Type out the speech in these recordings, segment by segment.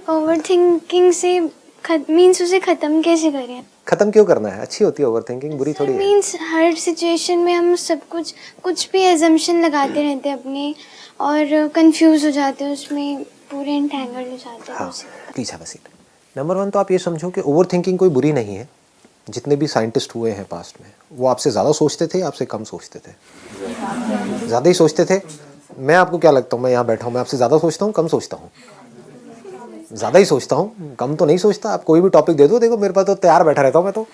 Overthinking से means उसे ख़त्म कैसे करें? खत्म क्यों करना है? अच्छी होती है ओवरथिंकिंग, बुरी थोड़ी है। मीन्स हर सिचुएशन में हम सब कुछ भी एजम्पशन लगाते रहते हैं अपने और कंफ्यूज हो जाते हैं, उसमें पूरे एंटेंगल्ड हो जाते हैं। हाँ, please have a seat. Number 1 तो आप ये समझो कि ओवरथिंकिंग कोई बुरी नहीं है। जितने भी साइंटिस्ट हुए हैं पास्ट में, वो आपसे ज़्यादा सोचते थे, आपसे कम सोचते थे? ज़्यादा ही सोचते थे। मैं आपको क्या लगता हूँ, मैं यहाँ बैठा हूँ, मैं आपसे ज़्यादा सोचता हूँ, कम सोचता हूँ? ज़्यादा ही सोचता हूँ, कम तो नहीं सोचता। आप कोई भी टॉपिक दे दो, देखो मेरे पास तो तैयार बैठा रहता हूँ मैं तो।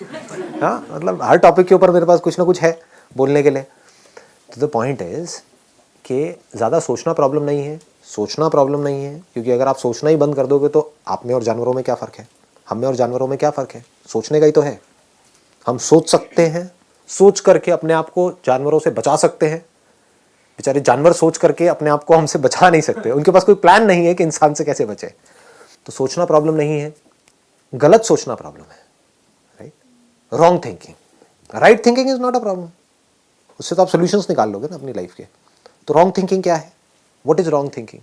हाँ, मतलब हर टॉपिक के ऊपर मेरे पास कुछ ना कुछ है बोलने के लिए। तो द पॉइंट इज़ कि ज़्यादा सोचना प्रॉब्लम नहीं है, सोचना प्रॉब्लम नहीं है, क्योंकि अगर आप सोचना ही बंद कर दोगे तो आप में और जानवरों में क्या फ़र्क है? हम में और जानवरों में क्या फ़र्क है? सोचने का ही तो है। हम सोच सकते हैं, सोच करके अपने आप को जानवरों से बचा सकते हैं। बेचारे जानवर सोच करके अपने आप को हमसे बचा नहीं सकते, उनके पास कोई प्लान नहीं है कि इंसान से कैसे बचे। तो सोचना प्रॉब्लम नहीं है, गलत सोचना प्रॉब्लम है, right? Wrong thinking. Right thinking is not a problem, उससे तो आप सोल्यूशंस निकाल लोगे ना अपनी लाइफ के। तो रॉन्ग थिंकिंग क्या है? What is wrong thinking?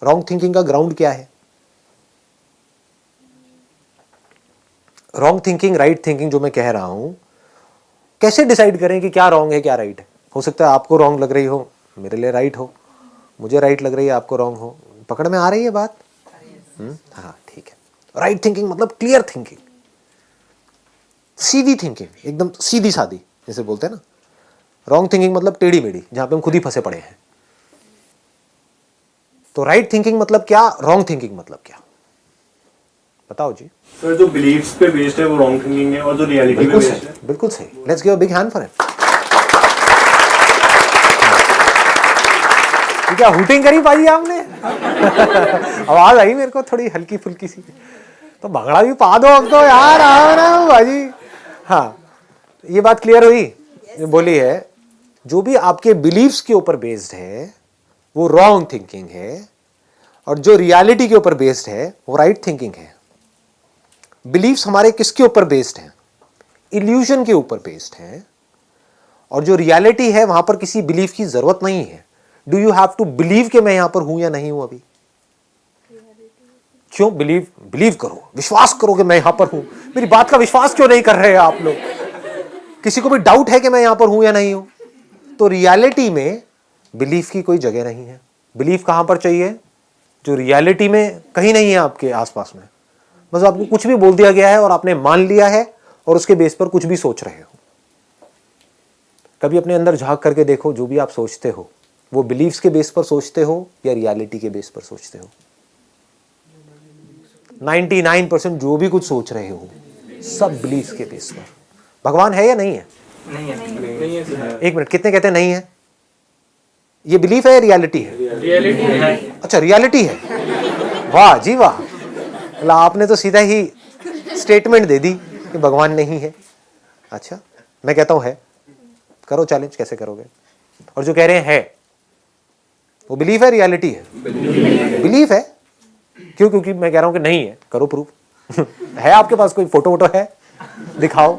Wrong thinking का ग्राउंड क्या है? रॉन्ग थिंकिंग, राइट थिंकिंग जो मैं कह रहा हूं, कैसे डिसाइड करें कि क्या रॉन्ग है क्या राइट है? हो सकता है आपको रॉन्ग लग रही हो, मेरे लिए राइट हो, मुझे राइट लग रही है, आपको रॉन्ग हो। पकड़ में आ रही है बात? हाँ, ठीक है। राइट थिंकिंग मतलब क्लियर थिंकिंग, सीधी थिंकिंग, एकदम सीधी सादी जैसे बोलते हैं ना। रॉन्ग थिंकिंग मतलब टेढ़ी मेढ़ी, जहां पे हम खुद ही फंसे पड़े हैं। तो राइट थिंकिंग मतलब क्या, रॉन्ग थिंकिंग मतलब क्या? बताओ जी। सर, जो बिलीफ्स पे बेस्ड है वो रॉन्ग थिंकिंग है, और जो रियलिटी पे बिल्कुल बेस्ड सही, है। बिल्कुल सही। Let's give a big hand for him. क्या हुटिंग करी पाई आपने? आवाज आई मेरे को थोड़ी हल्की फुल्की सी। तो भंगड़ा भी पा दो अब तो यार, आओ ना भाजी। हाँ, ये बात क्लियर हुई? बोली है, जो भी आपके बिलीव्स के ऊपर बेस्ड है वो रॉन्ग थिंकिंग है, और जो रियलिटी के ऊपर बेस्ड है वो राइट थिंकिंग है। बिलीव्स हमारे किसके ऊपर बेस्ड हैं? इल्यूजन के ऊपर बेस्ड है, और जो रियलिटी है वहां पर किसी बिलीफ की जरूरत नहीं है। Do you have to believe कि मैं यहां पर हूं या नहीं हूं अभी? क्यों बिलीव? बिलीव करो, विश्वास करो कि मैं यहां पर हूं। मेरी बात का विश्वास क्यों नहीं कर रहे हैं आप लोग? किसी को भी डाउट है कि मैं यहां पर हूं या नहीं हूं? तो रियलिटी में बिलीफ की कोई जगह नहीं है। बिलीफ कहां पर चाहिए? जो रियलिटी में कहीं नहीं है आपके आसपास में। बस आपको कुछ भी बोल दिया गया है और आपने मान लिया है, और उसके बेस पर कुछ भी सोच रहे हो। कभी अपने अंदर झांक करके देखो, जो भी आप सोचते हो वो बिलीफ्स के बेस पर सोचते हो या रियलिटी के बेस पर सोचते हो? 99% जो भी कुछ सोच रहे हो सब बिलीफ्स के बेस पर। भगवान है या नहीं है? नहीं है। एक मिनट, कितने कहते हैं नहीं है? ये बिलीफ है या रियलिटी है? रियलिटी है। अच्छा, रियलिटी है। वाह जी वाह, मतलब आपने तो सीधा ही स्टेटमेंट दे दी कि भगवान नहीं है। अच्छा, मैं कहता हूं है। करो चैलेंज, कैसे करोगे? और जो कह रहे हैं है, वो बिलीफ है रियलिटी है? बिलीफ है। क्यों? क्योंकि मैं कह रहा हूं कि नहीं है। करो प्रूफ। है आपके पास कोई फोटो वोटो है? दिखाओ,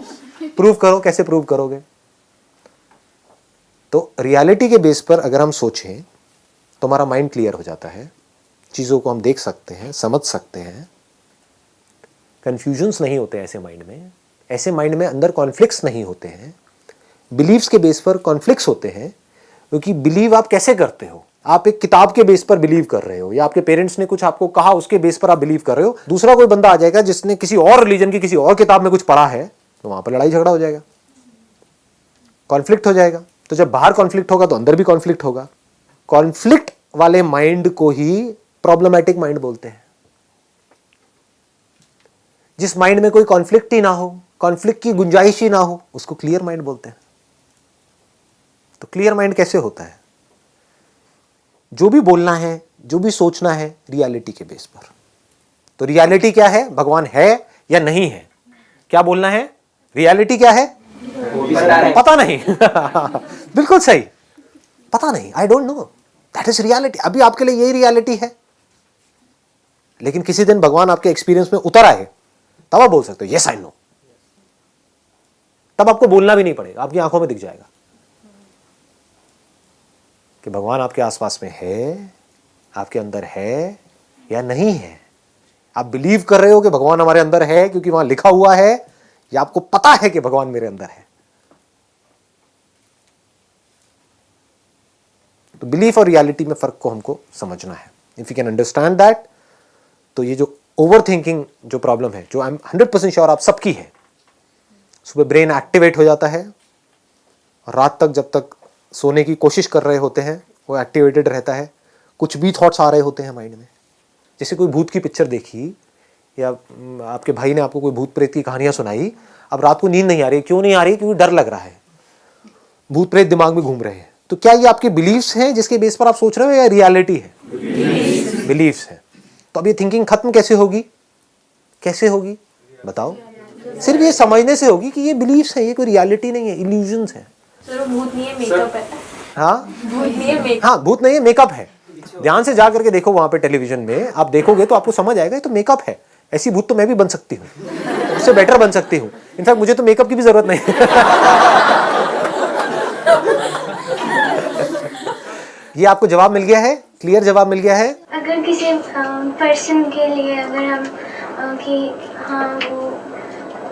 प्रूफ करो। कैसे प्रूव करोगे? तो रियलिटी के बेस पर अगर हम सोचें तो हमारा माइंड क्लियर हो जाता है, चीज़ों को हम देख सकते हैं, समझ सकते हैं, कंफ्यूजन्स नहीं होते ऐसे माइंड में। ऐसे माइंड में अंदर कॉन्फ्लिक्ट्स नहीं होते हैं। बिलीव्स के बेस पर कॉन्फ्लिक्ट्स होते हैं, क्योंकि बिलीव आप कैसे करते हो? आप एक किताब के बेस पर बिलीव कर रहे हो, या आपके पेरेंट्स ने कुछ आपको कहा उसके बेस पर आप बिलीव कर रहे हो। दूसरा कोई बंदा आ जाएगा जिसने किसी और रिलीजन की किसी और किताब में कुछ पढ़ा है, तो वहां पर लड़ाई झगड़ा हो जाएगा, कॉन्फ्लिक्ट हो जाएगा। तो जब बाहर कॉन्फ्लिक्ट होगा तो अंदर भी कॉन्फ्लिक्ट होगा। कॉन्फ्लिक्ट वाले माइंड को ही प्रॉब्लमैटिक माइंड बोलते हैं। जिस माइंड में कोई कॉन्फ्लिक्ट ही ना हो, कॉन्फ्लिक्ट की गुंजाइश ही ना हो, उसको क्लियर माइंड बोलते हैं। तो क्लियर माइंड कैसे होता है? जो भी बोलना है, जो भी सोचना है, रियलिटी के बेस पर। तो रियलिटी क्या है? भगवान है या नहीं है? क्या बोलना है? रियलिटी क्या है? पता नहीं। बिल्कुल सही, पता नहीं, I don't know, that is reality. अभी आपके लिए यही रियलिटी है। लेकिन किसी दिन भगवान आपके एक्सपीरियंस में उतर आए, तब आप बोल सकते हो यस आई नो। तब आपको बोलना भी नहीं पड़ेगा, आपकी आंखों में दिख जाएगा कि भगवान आपके आसपास में है, आपके अंदर है या नहीं है। आप बिलीव कर रहे हो कि भगवान हमारे अंदर है क्योंकि वहां लिखा हुआ है, या आपको पता है कि भगवान मेरे अंदर है? तो बिलीफ और रियलिटी में फर्क को हमको समझना है. If you can understand that, तो ये जो ओवर थिंकिंग जो प्रॉब्लम है, जो आई एम 100% श्योर आप सबकी है, सुबह ब्रेन एक्टिवेट हो जाता है और रात तक जब तक सोने की कोशिश कर रहे होते हैं वो एक्टिवेटेड रहता है. कुछ भी थॉट्स आ रहे होते हैं माइंड में. जैसे कोई भूत की पिक्चर देखी या आपके भाई ने आपको कोई भूत प्रेत की कहानियां सुनाई, अब रात को नींद नहीं आ रही. क्यों नहीं आ रही? क्योंकि डर लग रहा है, भूत प्रेत दिमाग में घूम रहे हैं. तो क्या ये आपके बिलीव्स हैं जिसके बेस पर आप सोच रहे हो, या रियलिटी है? बिलीव्स है. तो अब ये थिंकिंग खत्म कैसे होगी? कैसे होगी बताओ? सिर्फ ये समझने से होगी कि ये बिलीव्स है, ये कोई रियलिटी नहीं है, इल्यूजन्स है. भूत नहीं है, मेकअप है. हाँ, भूत नहीं है, मेकअप. हाँ, भूत नहीं है, मेकअप है. ध्यान से जा करके देखो वहां पे टेलीविजन में, आप देखोगे तो आपको समझ आएगा ये तो मेकअप है. ऐसी भूत तो मैं भी बन सकती हूँ, उससे बेटर बन सकती हूँ. इनफैक्ट मुझे तो मेकअप की भी जरूरत नहीं. ये आपको जवाब मिल गया है, क्लियर जवाब मिल गया है. अगर किसी पर्सन के लिए अगर हम कि हाँ वो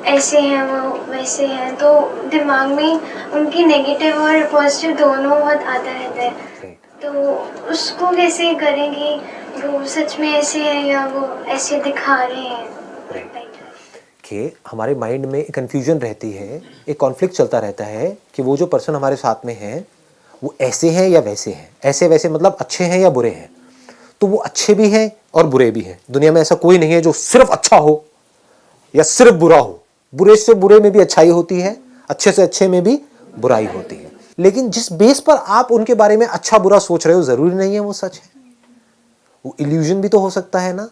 ऐसे हैं वो वैसे हैं, तो दिमाग में उनकी नेगेटिव और पॉजिटिव दोनों बहुत आता रहता है. तो उसको कैसे करें कि वो सच में ऐसे हैं या वो ऐसे दिखा रहे हैं? कि हमारे माइंड में एक कन्फ्यूजन रहती है, एक कॉन्फ्लिक्ट चलता रहता है कि वो जो पर्सन हमारे साथ में है वो ऐसे हैं या वैसे हैं. ऐसे वैसे मतलब अच्छे हैं या बुरे हैं. तो वो अच्छे भी हैं और बुरे भी हैं. दुनिया में ऐसा कोई नहीं है जो सिर्फ अच्छा हो या सिर्फ बुरा हो. बुरे से बुरे में भी अच्छाई होती है, अच्छे से अच्छे में भी बुराई होती है. लेकिन जिस बेस पर आप उनके बारे में अच्छा बुरा सोच रहे हो जरूरी नहीं है वो सच है. वो इल्यूजन भी तो हो सकता है ना.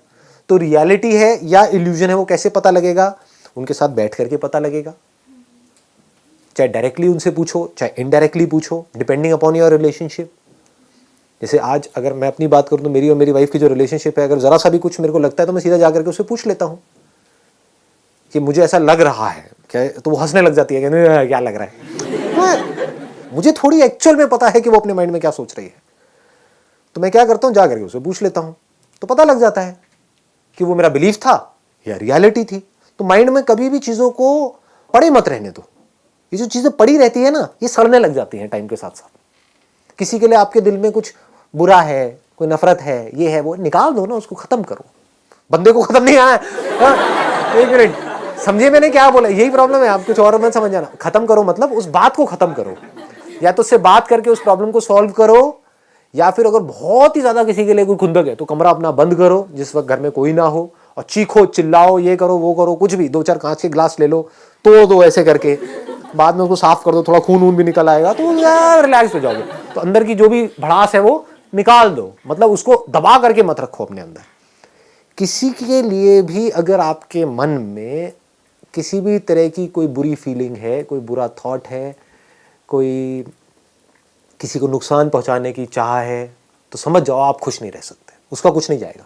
तो रियलिटी है या इल्यूजन है वो कैसे पता लगेगा? उनके साथ बैठ करके पता लगेगा. चाहे डायरेक्टली उनसे पूछो, चाहे इनडायरेक्टली पूछो, डिपेंडिंग अपॉन योर रिलेशनशिप. जैसे आज अगर मैं अपनी बात करूं तो मेरी और मेरी वाइफ की जो रिलेशनशिप है, अगर जरा सा भी कुछ मेरे को लगता है तो मैं सीधा जाकर के उससे पूछ लेता हूं कि मुझे ऐसा लग रहा है क्या. तो वो हंसने लग जाती है कि क्या लग रहा है. मुझे थोड़ी एक्चुअल में पता है कि वो अपने माइंड में क्या सोच रही है. तो मैं क्या करता हूं, जा करके उससे पूछ लेता हूं, तो पता लग जाता है कि वो मेरा बिलीफ था या रियलिटी थी. तो माइंड में कभी भी चीजों को पड़े मत रहने दो. ये जो चीजें पड़ी रहती है ना, ये सड़ने लग जाती हैं टाइम के साथ साथ. किसी के लिए आपके दिल में कुछ बुरा है, कोई नफरत है, ये है वो, निकाल दो ना, उसको खत्म करो. बंदे को खत्म नहीं आया. एक मिनट, समझिए मैंने क्या बोला. यही प्रॉब्लम है, आप कुछ और मत समझ जाना. खत्म करो मतलब उस बात को खत्म करो. या तो उससे बात करके उस प्रॉब्लम को सॉल्व करो, या फिर अगर बहुत ही ज्यादा किसी के लिए कोई खुंदक है तो कमरा अपना बंद करो जिस वक्त घर में कोई ना हो, और चीखो चिल्लाओ, ये करो वो करो, कुछ भी. 2-4 कांच के ग्लास ले लो, तोड़ दो ऐसे करके, बाद में उसको साफ कर दो, थोड़ा खून वून भी निकल आएगा तो रिलैक्स हो जाओगे. तो अंदर की जो भी भड़ास है वो निकाल दो. मतलब उसको दबा करके मत रखो अपने अंदर. किसी के लिए भी अगर आपके मन में किसी भी तरह की कोई बुरी फीलिंग है, कोई बुरा थॉट है, कोई किसी को नुकसान पहुंचाने की चाह है, तो समझ जाओ आप खुश नहीं रह सकते. उसका कुछ नहीं जाएगा.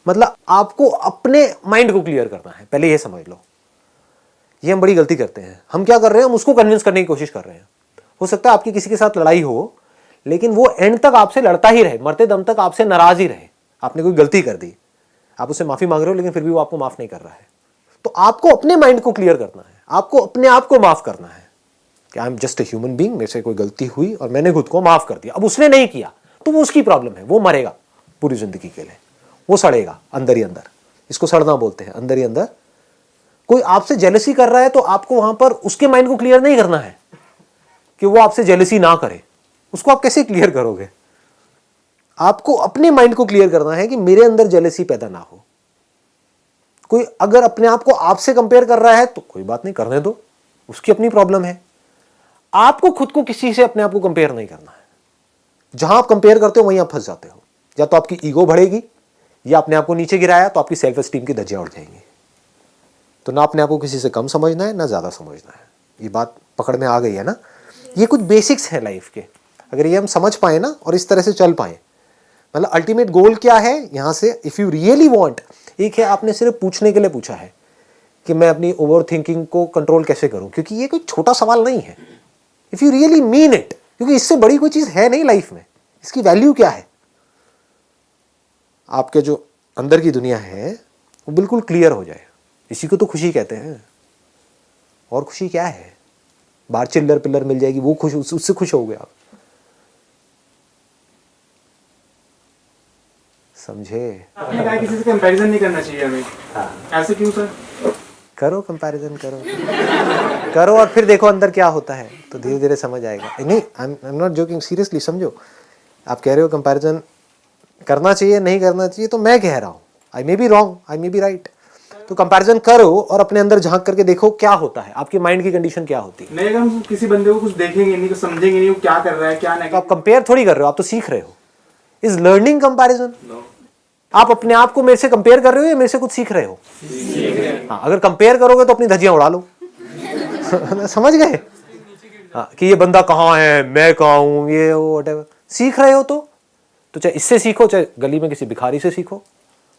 मतलब आपको अपने माइंड को क्लियर करना है, पहले ये समझ लो. ये हम बड़ी गलती करते हैं. हम क्या कर रहे हैं, हम उसको कन्विंस करने की कोशिश कर रहे हैं. हो सकता है आपकी किसी के साथ लड़ाई हो, लेकिन वो एंड तक आपसे लड़ता ही रहे, मरते दम तक आपसे नाराज ही रहे. आपने कोई गलती कर दी, आप उससे माफी मांग रहे हो, लेकिन फिर भी वो आपको माफ नहीं कर रहा है. तो आपको अपने माइंड को क्लियर करना है, आपको अपने आप को माफ करना है कि I am just a human being, मेरे से कोई गलती हुई और मैंने खुद को माफ कर दिया. अब उसने नहीं किया तो वो उसकी प्रॉब्लम है, वो मरेगा पूरी जिंदगी के लिए, वो सड़ेगा अंदर ही अंदर. इसको सड़ना बोलते हैं, अंदर ही अंदर. कोई आपसे जेलसी कर रहा है तो आपको वहां पर उसके माइंड को क्लियर नहीं करना है कि वो आपसे जेलसी ना करे. उसको आप कैसे क्लियर करोगे? आपको अपने माइंड को क्लियर करना है कि मेरे अंदर जेलसी पैदा ना हो. कोई अगर अपने आप को आपसे कंपेयर कर रहा है तो कोई बात नहीं, करने दो, उसकी अपनी प्रॉब्लम है. आपको खुद को किसी से अपने आप को कंपेयर नहीं करना है. जहां आप कंपेयर करते हो वहीं आप फंस जाते हो. या तो आपकी ईगो बढ़ेगी, या अपने आप को नीचे गिराया तो आपकी सेल्फ एस्टीम की धज्जियां उड़ जाएंगी. तो ना अपने आप को किसी से कम समझना है ना ज्यादा समझना है. ये बात पकड़ में आ गई है ना. ये कुछ बेसिक्स है लाइफ के. अगर ये हम समझ पाए ना और इस तरह से चल पाए, मतलब अल्टीमेट गोल क्या है यहां से, इफ यू रियली वांट. एक है आपने सिर्फ पूछने के लिए पूछा है कि मैं अपनी ओवर थिंकिंग को कंट्रोल कैसे करूं, क्योंकि ये कोई छोटा सवाल नहीं है. If you really mean it, क्योंकि इससे बड़ी कोई चीज है नहीं लाइफ में. इसकी वैल्यू क्या है? आपके जो अंदर की दुनिया है वो बिल्कुल क्लियर हो जाए, इसी को तो खुशी कहते हैं। और खुशी क्या है? बाहर चिल्लर पिल्लर मिल जाएगी वो खुश, उससे खुश हो गए आप, समझे? आपने कहा किसी से कंपैरिजन नहीं करना चाहिए हमें, ऐसे क्यों सर? करो कंपैरिजन, करो और फिर देखो अंदर क्या होता है, तो धीरे धीरे समझ आएगा। नहीं, I am not joking, seriously समझो। आप कह रहे हो कंपैरिजन करना चाहिए नहीं करना चाहिए, तो मैं कह रहा हूँ I may be wrong, I may be right. तो कंपैरिजन करो और अपने अंदर झांक करके देखो क्या होता है, आपकी माइंड की कंडीशन क्या होती है। नहीं, अगर हम किसी बंदे को कुछ देखेंगे नहीं, कुछ समझेंगे नहीं वो क्या कर रहा है क्या नहीं। तो आप कंपेयर थोड़ी कर रहे हो, आप तो सीख रहे हो। Is learning comparison? आप अपने आप को मेरे से कंपेयर कर रहे हो या मेरे से कुछ सीख रहे हो? हाँ, अगर कंपेयर करोगे तो अपनी धज्जियां उड़ा लो। समझ गए? हाँ, कि ये बंदा कहाँ है, मैं कहाँ हूँ, ये वो व्हाटएवर। सीख रहे हो तो चाहे इससे सीखो चाहे गली में किसी भिखारी से सीखो,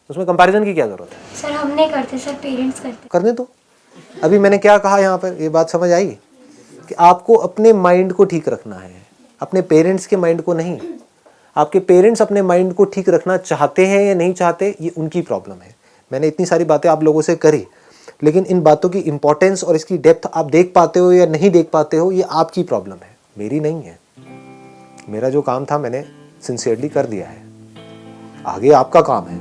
उसमें कंपैरिजन की क्या जरूरत है? सर हम नहीं करते सर, पेरेंट्स करते। करने दो। अभी मैंने क्या कहा यहाँ पर, ये बात समझ आई कि आपको अपने माइंड को ठीक रखना है, अपने पेरेंट्स के माइंड को नहीं। आपके पेरेंट्स अपने माइंड को ठीक रखना चाहते हैं या नहीं चाहते, ये उनकी प्रॉब्लम है। मैंने इतनी सारी बातें आप लोगों से करी, लेकिन इन बातों की इंपॉर्टेंस और इसकी डेप्थ आप देख पाते हो या नहीं देख पाते हो, ये आपकी प्रॉब्लम है, मेरी नहीं है। मेरा जो काम था मैंने सिंसियरली कर दिया है, आगे आपका काम है।